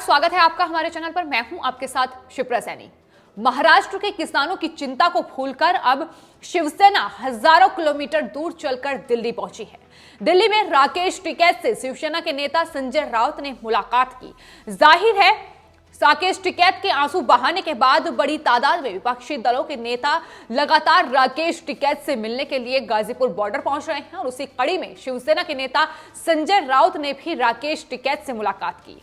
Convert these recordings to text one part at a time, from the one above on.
स्वागत है आपका हमारे चैनल पर। मैं हूं आपके साथ शिप्रा सैनी। महाराष्ट्र के किसानों की चिंता को भूलकर अब शिवसेना हजारों किलोमीटर दूर चलकर दिल्ली पहुंची है। दिल्ली में राकेश टिकैत से शिवसेना के नेता संजय राउत ने मुलाकात की। जाहिर है राकेश टिकैत के आंसू बहाने के बाद बड़ी तादाद में विपक्षी दलों के नेता लगातार राकेश टिकैत से मिलने के लिए गाजीपुर बॉर्डर पहुंच रहे हैं और उसी कड़ी में शिवसेना के नेता संजय राउत ने भी राकेश टिकैत से मुलाकात की।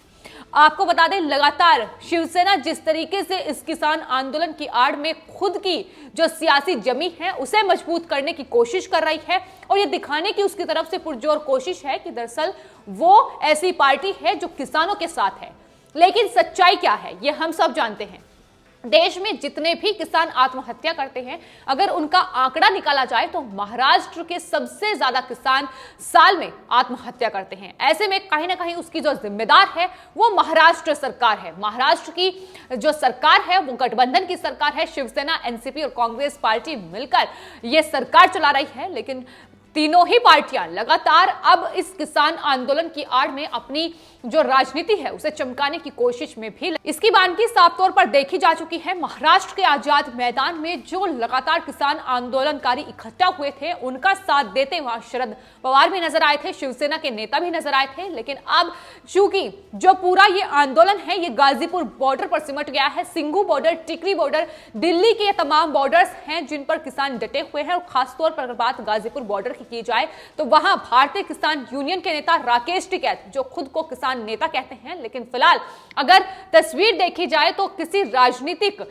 आपको बता दें, लगातार शिवसेना जिस तरीके से इस किसान आंदोलन की आड़ में खुद की जो सियासी जमी है उसे मजबूत करने की कोशिश कर रही है और ये दिखाने की उसकी तरफ से पुरजोर कोशिश है कि दरअसल वो ऐसी पार्टी है जो किसानों के साथ है। लेकिन सच्चाई क्या है ये हम सब जानते हैं। देश में जितने भी किसान आत्महत्या करते हैं, अगर उनका आंकड़ा निकाला जाए तो महाराष्ट्र के सबसे ज्यादा किसान साल में आत्महत्या करते हैं। ऐसे में कहीं ना कहीं उसकी जो जिम्मेदार है वो महाराष्ट्र सरकार है। महाराष्ट्र की जो सरकार है वो गठबंधन की सरकार है। शिवसेना, एनसीपी और कांग्रेस पार्टी मिलकर ये सरकार चला रही है। लेकिन तीनों ही पार्टियां लगातार अब इस किसान आंदोलन की आड़ में अपनी जो राजनीति है उसे चमकाने की कोशिश में भी इसकी बानगी साफ तौर पर देखी जा चुकी है। महाराष्ट्र के आजाद मैदान में जो लगातार किसान आंदोलनकारी इकट्ठा हुए थे उनका साथ देते वहां शरद पवार भी नजर आए थे, शिवसेना के नेता भी नजर आए थे। लेकिन अब चूंकि जो पूरा ये आंदोलन है ये गाजीपुर बॉर्डर पर सिमट गया है। सिंघू बॉर्डर, टिकरी बॉर्डर, दिल्ली के तमाम बॉर्डर्स हैं जिन पर किसान डटे हुए हैं। और खासतौर पर अगर बात गाजीपुर बॉर्डर की जाए तो वहां भारतीय किसान यूनियन के नेता राकेश टिकैत, जो खुद को किसान नेता कहते हैं, लेकिन फिलहाल अगर तस्वीर देखी जाए तो किसी राजनीतिक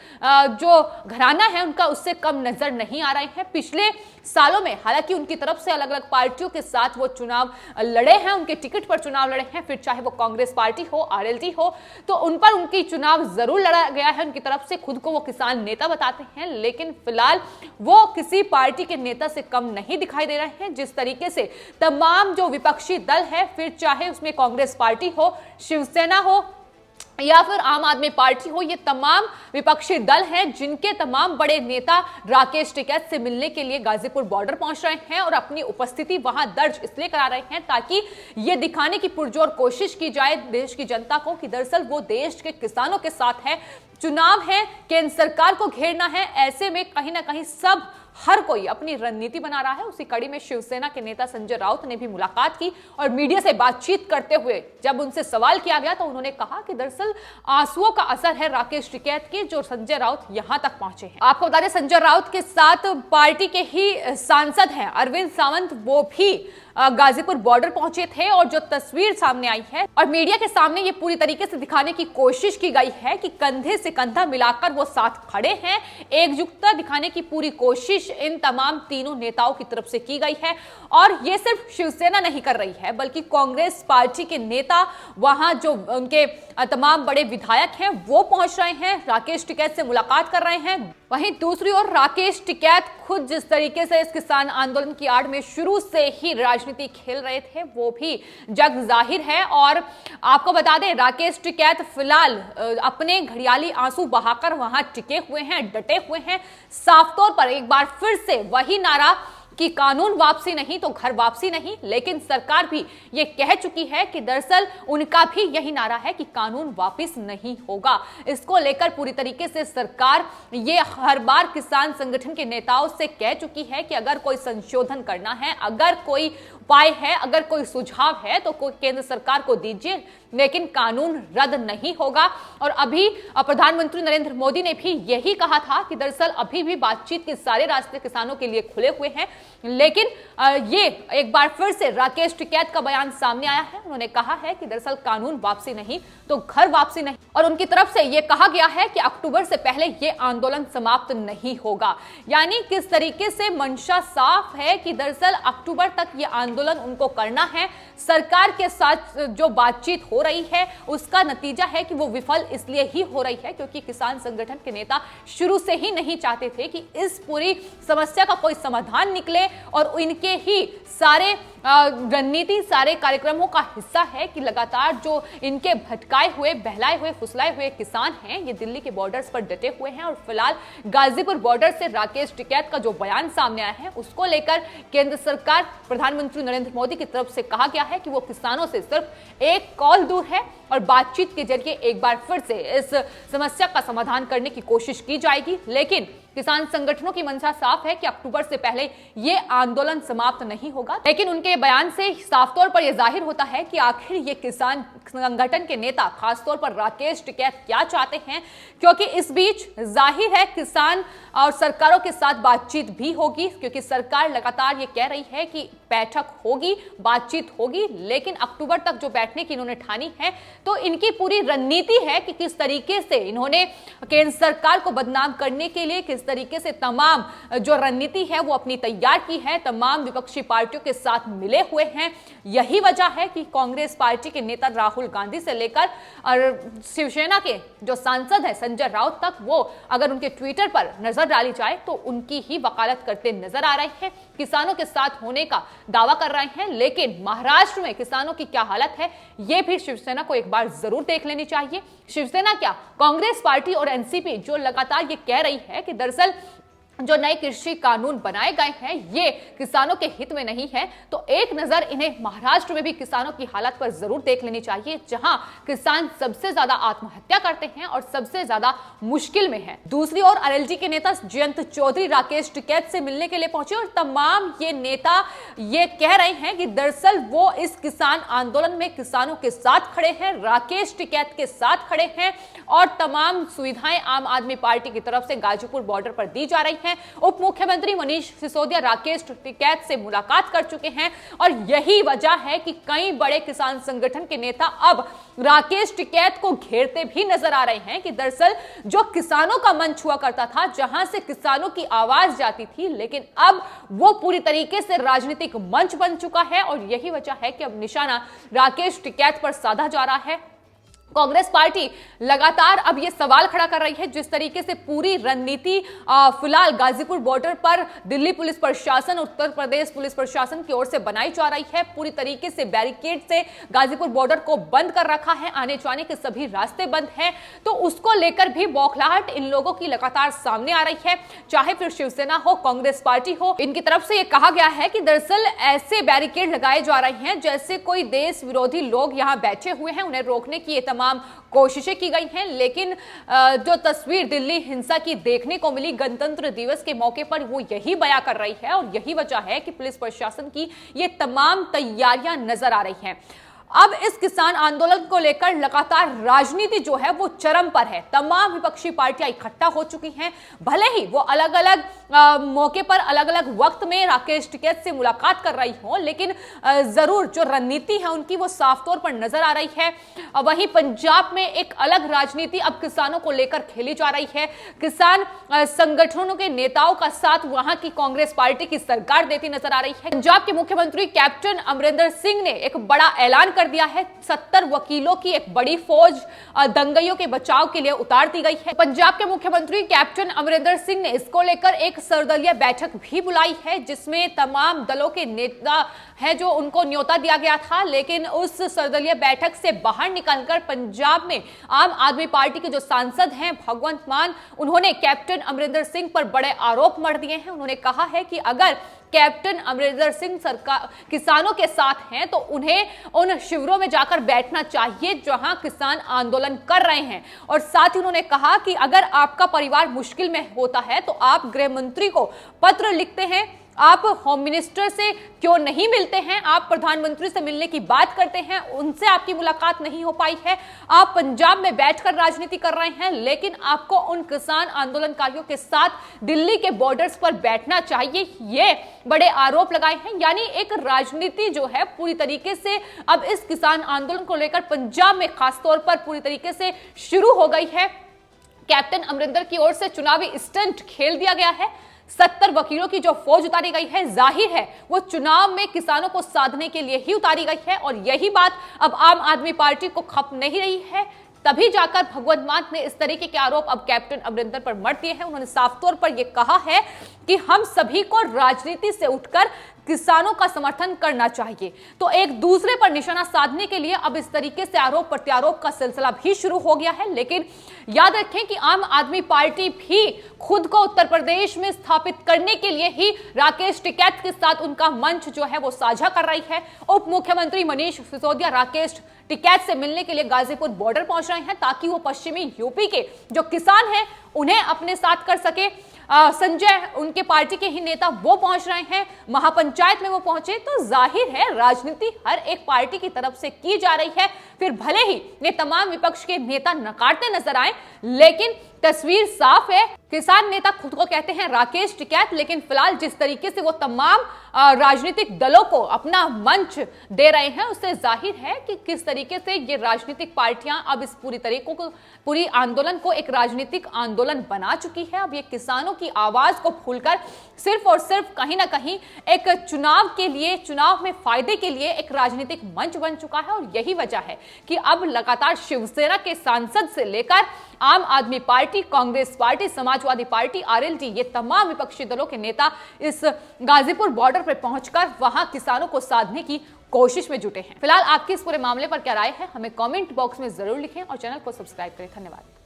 जो घराना है उनका उससे कम नजर नहीं आ रहे हैं। पिछले सालों में हालांकि उनकी तरफ से अलग अलग पार्टियों के साथ वो चुनाव लड़े हैं, उनके टिकट पर चुनाव लड़े हैं, फिर चाहे वो कांग्रेस पार्टी हो, आरएलडी हो, तो उन पर उनकी चुनाव जरूर लड़ा गया है उनकी तरफ से। खुद को वो किसान नेता बताते हैं, लेकिन फिलहाल वो किसी पार्टी के नेता से कम नहीं दिखाई दे रहे हैं। जिस तरीके से तमाम जो विपक्षी दल है, फिर चाहे उसमें कांग्रेस पार्टी हो, शिवसेना हो या फिर आम आदमी पार्टी हो, ये तमाम विपक्षी दल हैं जिनके तमाम बड़े नेता राकेश टिकैत से मिलने के लिए गाजीपुर बॉर्डर पहुंच रहे हैं और अपनी उपस्थिति वहां दर्ज इसलिए करा रहे हैं ताकि ये दिखाने की पुरजोर कोशिश की जाए देश की जनता को कि दरअसल वो देश के किसानों के साथ है। चुनाव है, केंद्र सरकार को घेरना है, ऐसे में कहीं ना कहीं सब हर कोई अपनी रणनीति बना रहा है। उसी कड़ी में शिवसेना के नेता संजय राउत ने भी मुलाकात की और मीडिया से बातचीत करते हुए जब उनसे सवाल किया गया तो उन्होंने कहा कि दरअसल आंसुओं का असर है राकेश टिकैत के, जो संजय राउत यहां तक पहुंचे हैं। आपको बता दें, संजय राउत के साथ पार्टी के ही सांसद हैं अरविंद सावंत, वो भी गाजीपुर बॉर्डर पहुंचे थे। और जो तस्वीर सामने आई है और मीडिया के सामने ये पूरी तरीके से दिखाने की कोशिश की गई है कि कंधे से कंधा मिलाकर वो साथ खड़े हैं। एकजुटता दिखाने की पूरी कोशिश इन तमाम तीनों नेताओं की तरफ से की गई है। और ये सिर्फ शिवसेना नहीं कर रही है बल्कि कांग्रेस पार्टी के नेता, वहां जो उनके तमाम बड़े विधायक हैं वो पहुंच रहे हैं, राकेश टिकैत से मुलाकात कर रहे हैं। वहीं दूसरी ओर राकेश टिकैत खुद जिस तरीके से इस किसान आंदोलन की आड़ में शुरू से ही राजनीति खेल रहे थे वो भी जग जाहिर है। और आपको बता दें, राकेश टिकैत फिलहाल अपने घड़ियाली आंसू बहाकर वहां टिके हुए हैं, डटे हुए हैं। साफ तौर पर एक बार फिर से वही नारा कि कानून वापसी नहीं तो घर वापसी नहीं, लेकिन सरकार भी ये कह चुकी है कि दरअसल उनका भी यही नारा है कि कानून वापस नहीं होगा। इसको लेकर पूरी तरीके से सरकार ये हर बार किसान संगठन के नेताओं से कह चुकी है कि अगर कोई संशोधन करना है, अगर कोई उपाय है, अगर कोई सुझाव है तो कोई केंद्र सरकार को दीजिए, लेकिन कानून रद्द नहीं होगा। और अभी प्रधानमंत्री नरेंद्र मोदी ने भी यही कहा था कि दरअसल अभी भी बातचीत के सारे रास्ते किसानों के लिए खुले हुए हैं। लेकिन ये एक बार फिर से राकेश टिकैत का बयान सामने आया है। उन्होंने कहा है कि दरअसल कानून वापसी नहीं तो घर वापसी नहीं, और उनकी तरफ से यह कहा गया है कि अक्टूबर से पहले ये आंदोलन समाप्त नहीं होगा। यानी किस तरीके से मंशा साफ है कि दरअसल अक्टूबर तक ये आंदोलन उनको करना है। सरकार के साथ जो बातचीत हो रही है उसका नतीजा है कि वो विफल इसलिए ही हो रही है क्योंकि किसान संगठन के नेता शुरू से ही नहीं चाहते थे कि इस पूरी समस्या का कोई समाधान निकले और इनके ही सारे रणनीति, सारे कार्यक्रमों का हिस्सा है कि लगातार जो इनके भटकाए हुए, बहलाए हुए, फुसलाए हुए किसान हैं, ये दिल्ली के बॉर्डर्स पर डटे हुए हैं। और फिलहाल गाजीपुर बॉर्डर से राकेश टिकैत का जो बयान सामने आया है, उसको लेकर केंद्र सरकार, प्रधानमंत्री नरेंद्र मोदी की तरफ से कहा गया है कि वो किसानों से सिर्फ एक कॉल दूर है और बातचीत के जरिए एक बार फिर से इस समस्या का समाधान करने की कोशिश की जाएगी। लेकिन किसान संगठनों की मंशा साफ है कि अक्टूबर से पहले ये आंदोलन समाप्त नहीं होगा। लेकिन उनके बयान से साफ तौर पर यह जाहिर होता है कि आखिर ये किसान संगठन के नेता, खासतौर पर राकेश टिकैत, क्या चाहते हैं, क्योंकि इस बीच जाहिर है किसान और सरकारों के साथ बातचीत भी होगी, क्योंकि सरकार लगातार ये कह रही है कि बैठक होगी, बातचीत होगी। लेकिन अक्टूबर तक जो बैठने की इन्होंने ठानी है, तो इनकी पूरी रणनीति है कि किस तरीके से इन्होंने केंद्र सरकार को बदनाम करने के लिए किस तरीके से तमाम जो रणनीति है वो अपनी तैयार की है, तमाम विपक्षी पार्टियों के साथ मिले हुए हैं। यही वजह है कि कांग्रेस पार्टी के नेता राहुल गांधी से लेकर और शिवसेना के जो सांसद है संजय राउत तक, वो अगर उनके ट्विटर पर नजर डाली जाए तो उनकी ही वकालत करते नजर आ रहे हैं, किसानों के साथ होने का दावा कर रहे हैं। लेकिन महाराष्ट्र में किसानों की क्या हालत है, यह भी शिवसेना को एक बार जरूर देख लेनी चाहिए। शिवसेना क्या, कांग्रेस पार्टी और एनसीपी जो लगातार ये कह रही है कि दरअसल जो नए कृषि कानून बनाए गए हैं ये किसानों के हित में नहीं है, तो एक नजर इन्हें महाराष्ट्र में भी किसानों की हालत पर जरूर देख लेनी चाहिए, जहां किसान सबसे ज्यादा आत्महत्या करते हैं और सबसे ज्यादा मुश्किल में है। दूसरी ओर आरएलडी के नेता जयंत चौधरी राकेश टिकैत से मिलने के लिए पहुंचे और तमाम ये नेता ये कह रहे हैं कि दरअसल वो इस किसान आंदोलन में किसानों के साथ खड़े हैं, राकेश टिकैत के साथ खड़े हैं और तमाम सुविधाएं आम आदमी पार्टी की तरफ से गाजीपुर बॉर्डर पर दी जा रही है। उप मुख्यमंत्री मनीष सिसोदिया राकेश टिकैत से मुलाकात कर चुके हैं और यही वजह है कि कई बड़े किसान संगठन के नेता अब राकेश टिकैत को घेरते भी नजर आ रहे हैं कि दरअसल जो किसानों का मंच हुआ करता था, जहां से किसानों की आवाज जाती थी, लेकिन अब वो पूरी तरीके से राजनीतिक मंच बन चुका है और यही वजह है कि अब निशाना राकेश टिकैत पर साधा जा रहा है। कांग्रेस पार्टी लगातार अब यह सवाल खड़ा कर रही है, जिस तरीके से पूरी रणनीति फिलहाल गाजीपुर बॉर्डर पर दिल्ली पुलिस प्रशासन, उत्तर प्रदेश पुलिस प्रशासन की ओर से बनाई जा रही है। पूरी तरीके से बैरिकेड से गाजीपुर बॉर्डर को बंद कर रखा है, आने जाने के सभी रास्ते बंद हैं, तो उसको लेकर भी बौखलाहट इन लोगों की लगातार सामने आ रही है। चाहे फिर शिवसेना हो, कांग्रेस पार्टी हो, इनकी तरफ से यह कहा गया है कि दरअसल ऐसे बैरिकेड लगाए जा रहे हैं जैसे कोई देश विरोधी लोग यहां बैठे हुए हैं, उन्हें रोकने की तमाम कोशिशें की गई हैं। लेकिन जो तस्वीर दिल्ली हिंसा की देखने को मिली गणतंत्र दिवस के मौके पर, वो यही बयां कर रही है और यही वजह है कि पुलिस प्रशासन की ये तमाम तैयारियां नजर आ रही हैं। अब इस किसान आंदोलन को लेकर लगातार राजनीति जो है वो चरम पर है। तमाम विपक्षी पार्टियां इकट्ठा हो चुकी हैं, भले ही वो अलग अलग मौके पर अलग अलग वक्त में राकेश टिकैत से मुलाकात कर रही हो, लेकिन जरूर जो रणनीति है उनकी वो साफ तौर पर नजर आ रही है। वहीं पंजाब में एक अलग राजनीति अब किसानों को लेकर खेली जा रही है। किसान संगठनों के नेताओं का साथ वहां की कांग्रेस पार्टी की सरकार देती नजर आ रही है। पंजाब के मुख्यमंत्री कैप्टन अमरिंदर सिंह ने एक बड़ा ऐलान कर दिया है। 70 वकीलों की एक बड़ी फौज दंगइयों के बचाव के लिए उतार दी गई है। पंजाब के मुख्यमंत्री कैप्टन अमरिंदर सिंह ने इसको लेकर एक सर्वदलीय बैठक भी बुलाई है, जिसमें तमाम दलों के नेता हैं जो उनको न्योता दिया गया था। लेकिन उस सर्वदलीय बैठक से बाहर निकलकर पंजाब में आम आदमी पार्टी के जो सांसद हैं भगवंत मान, उन्होंने कैप्टन अमरिंदर सिंह पर बड़े आरोप मढ़ दिए हैं। उन्होंने कहा है कि अगर कैप्टन अमरिंदर सिंह सरकार किसानों के साथ हैं तो उन्हें उन शिविरों में जाकर बैठना चाहिए जहां किसान आंदोलन कर रहे हैं। और साथ ही उन्होंने कहा कि अगर आपका परिवार मुश्किल में होता है तो आप गृह मंत्री को पत्र लिखते हैं, आप होम मिनिस्टर से क्यों नहीं मिलते हैं, आप प्रधानमंत्री से मिलने की बात करते हैं, उनसे आपकी मुलाकात नहीं हो पाई है, आप पंजाब में बैठकर राजनीति कर रहे हैं, लेकिन आपको उन किसान आंदोलनकारियों के साथ दिल्ली के बॉर्डर्स पर बैठना चाहिए। ये बड़े आरोप लगाए हैं। यानी एक राजनीति जो है पूरी तरीके से अब इस किसान आंदोलन को लेकर पंजाब में खासतौर पर पूरी तरीके से शुरू हो गई है। कैप्टन अमरिंदर की ओर से चुनावी स्टंट खेल दिया गया है। 70 वकीलों की जो फौज उतारी गई है, जाहिर है वो चुनाव में किसानों को साधने के लिए ही उतारी गई है। और यही बात अब आम आदमी पार्टी को खप नहीं रही है, तभी जाकर भगवंत मान ने इस तरीके के आरोप अब कैप्टन अमरिंदर पर मढ़ दिए हैं। उन्होंने साफ तौर पर यह कहा है कि हम सभी को राजनीति से उठकर किसानों का समर्थन करना चाहिए। तो एक दूसरे पर निशाना साधने के लिए अब इस तरीके से आरोप प्रत्यारोप का सिलसिला भी शुरू हो गया है। लेकिन याद रखें कि आम आदमी पार्टी भी खुद को उत्तर प्रदेश में स्थापित करने के लिए ही राकेश टिकैत के साथ उनका मंच जो है वो साझा कर रही है। उप मुख्यमंत्री मनीष सिसोदिया राकेश टिकैत से मिलने के लिए गाजीपुर बॉर्डर पहुंच रहे हैं ताकि वो पश्चिमी यूपी के जो किसान हैं उन्हें अपने साथ कर सके। संजय उनके पार्टी के ही नेता वो पहुंच रहे हैं, महापंचायत में वो पहुंचे। तो जाहिर है राजनीति हर एक पार्टी की तरफ से की जा रही है। फिर भले ही ये तमाम विपक्ष के नेता नकारते नजर आए, लेकिन तस्वीर साफ है। किसान नेता खुद को कहते हैं राकेश टिकैत, लेकिन फिलहाल जिस तरीके से वो तमाम राजनीतिक दलों को अपना मंच दे रहे हैं उससे जाहिर है कि किस तरीके से ये राजनीतिक पार्टियां अब इस पूरी आंदोलन को एक राजनीतिक आंदोलन बना चुकी है। अब ये किसानों की आवाज को भूलकर सिर्फ और सिर्फ कहीं ना कहीं एक चुनाव के लिए, चुनाव में फायदे के लिए एक राजनीतिक मंच बन चुका है। और यही वजह है कि अब लगातार शिवसेना के सांसद से लेकर आम आदमी party, Congress party, Samajwadi party, RLD, ये तमाम विपक्षी दलों के नेता इस गाजीपुर बॉर्डर पर पहुंचकर वहां किसानों को साधने की कोशिश में जुटे हैं। फिलहाल आपकी इस पूरे मामले पर क्या राय है, हमें कमेंट बॉक्स में जरूर लिखें और चैनल को सब्सक्राइब करें। धन्यवाद।